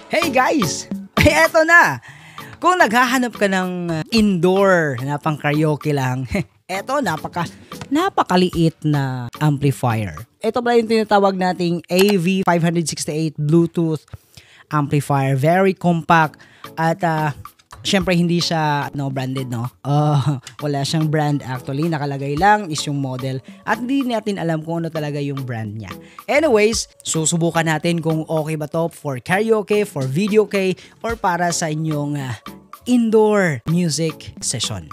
Hey guys! Ay, eto na! Kung naghahanap ka ng indoor na pang karaoke lang, eto napakaliit na amplifier. Ito pala yung tinatawag nating AV568 Bluetooth amplifier. Very compact at syempre hindi siya branded, no? Wala siyang brand actually. Nakalagay lang is yung model at hindi natin alam kung ano talaga yung brand niya. Anyways, susubukan natin kung okay ba to for karaoke, for video key, or para sa inyong indoor music session.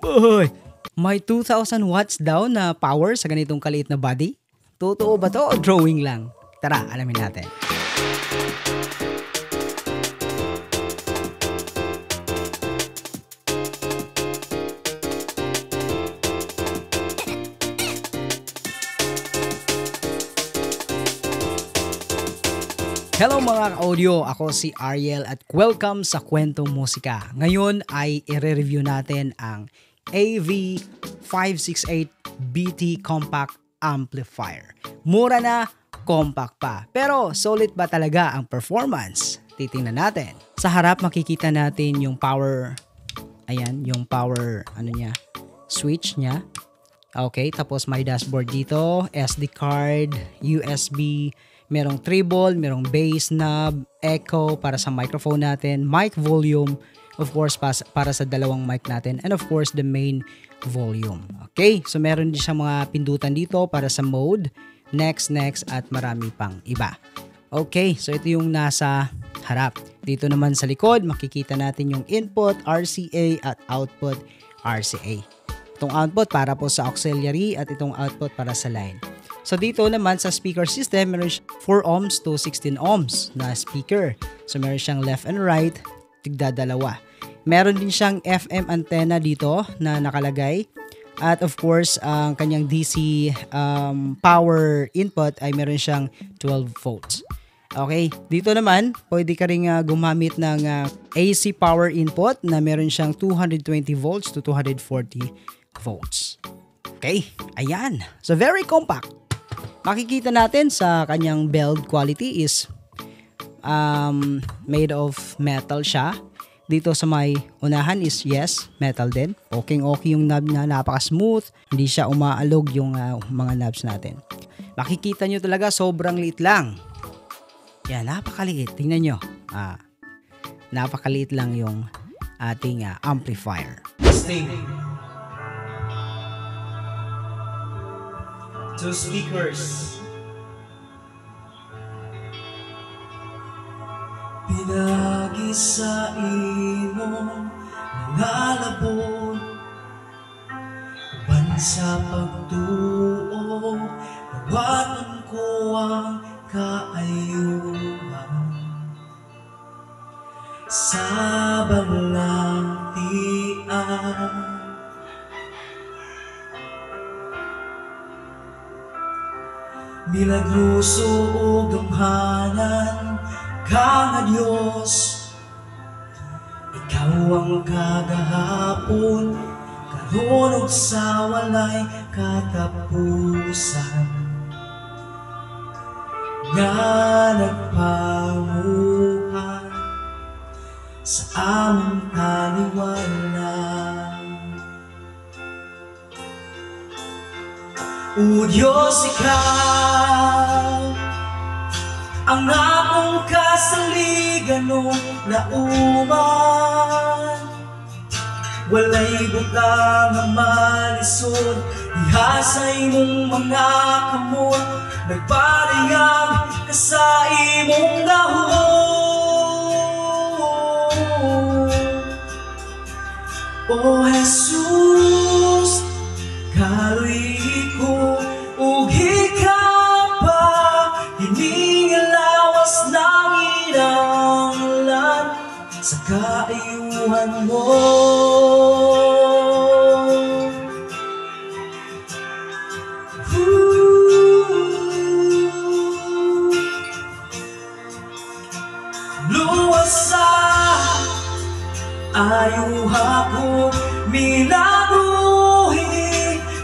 Boy! May 2,000 watts daw na power sa ganitong kaliit na body. Totoo ba to o drawing lang? Tara, alamin natin. Hello mga ka-audio, ako si Ariel at welcome sa Kwentong Musika. Ngayon ay i-review natin ang AV568 BT Compact Amplifier. Mura na, compact pa. Pero solid ba talaga ang performance? Titingnan natin. Sa harap makikita natin yung power, ayan, yung power switch niya. Okay, tapos may dashboard dito, SD card, USB, merong treble, merong bass knob, echo para sa microphone natin, mic volume, of course para sa dalawang mic natin, and of course the main volume. Okay, so meron din siyang mga pindutan dito para sa mode, next, at marami pang iba. Okay, so ito yung nasa harap. Dito naman sa likod, makikita natin yung input, RCA at output, RCA. Itong output para po sa auxiliary at itong output para sa line. So dito naman sa speaker system, meron siyang 4 ohms to 16 ohms na speaker. So meron siyang left and right, tigdadalawa. Meron din siyang FM antenna dito na nakalagay. At of course, ang kanyang DC power input ay meron siyang 12 volts. Okay, dito naman, pwede ka rin gumamit ng AC power input na meron siyang 220 volts to 240 volts. Okay, ayan. So very compact. Makikita natin sa kanyang build quality is made of metal siya. Dito sa may unahan is yes, metal din. Okay yung knob na napaka-smooth. Hindi siya umaalog yung mga knobs natin. Makikita nyo talaga sobrang liit lang. Yan, napakaliit. Tingnan nyo. Napakaliit lang yung ating amplifier. Testing. 2 speakers. Pinag-isain mo nangalabot bansa pagtuo nawatan ko ang kaayuhan sa balang tiyan. Milagruso o gamhanan ka nga Diyos. Ikaw ang kagahapon, karon ug sa walay katapusan. Nga nagpanguhan sa aming taliwanan. O Diyos, ikaw ang akong kasaligan nung nauman. Walay butang nga malisod, ihasay mong mga kamot, nagpariyang ka sa imong gahon. O Jesus, kaluy ko ug hikapa kining lawas ng inanglan sa kaayuhan mo. Luwas sa ayuha ko minabuhi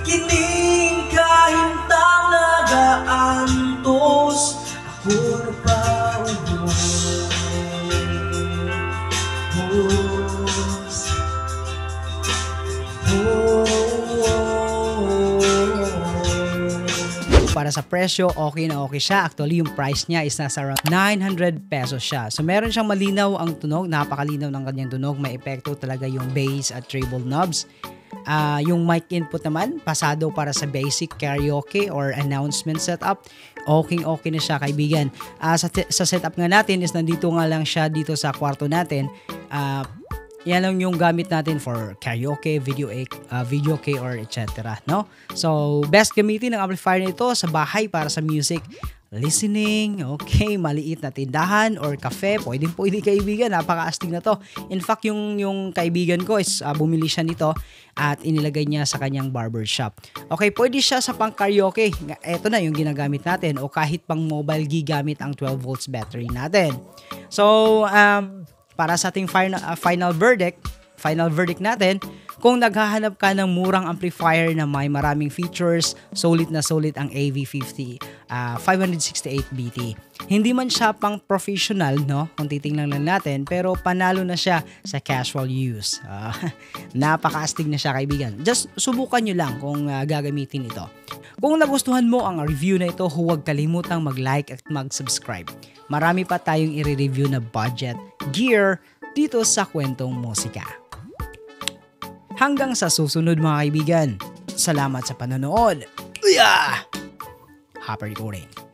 kining kahintang nagaantos ako na paubos. presyo, okay na okay siya. Actually, yung price niya is nasa around 900 pesos siya. So, meron siyang malinaw ang tunog. Napakalinaw ng kanyang tunog. May epekto talaga yung bass at treble knobs. Yung mic input naman, pasado para sa basic karaoke or announcement setup. Okay na siya, kaibigan. Sa setup nga natin is nandito nga lang siya dito sa kwarto natin. Yan lang yung gamit natin for karaoke, video key or etc. No? So, best gamitin ng amplifier nito sa bahay para sa music listening, okay, maliit na tindahan or cafe, pwede kaibigan, napakaastig na to. In fact, yung kaibigan ko is bumili siya nito at inilagay niya sa kanyang barbershop. Okay, pwede siya sa pang karaoke. Ito na yung ginagamit natin o kahit pang mobile gigamit ang 12 volts battery natin. So, para sa ating final verdict natin, kung naghahanap ka ng murang amplifier na may maraming features, solid ang AV50 568BT. Hindi man siya pang professional, no? Kung titingnan lang natin, pero panalo na siya sa casual use. Napakaastig na siya, kaibigan. Just subukan nyo lang kung gagamitin ito. Kung nagustuhan mo ang review na ito, huwag kalimutang mag-like at mag-subscribe. Marami pa tayong i-review na budget gear dito sa Kwentong Musika. Hanggang sa susunod mga kaibigan. Salamat sa panonood. Happy recording.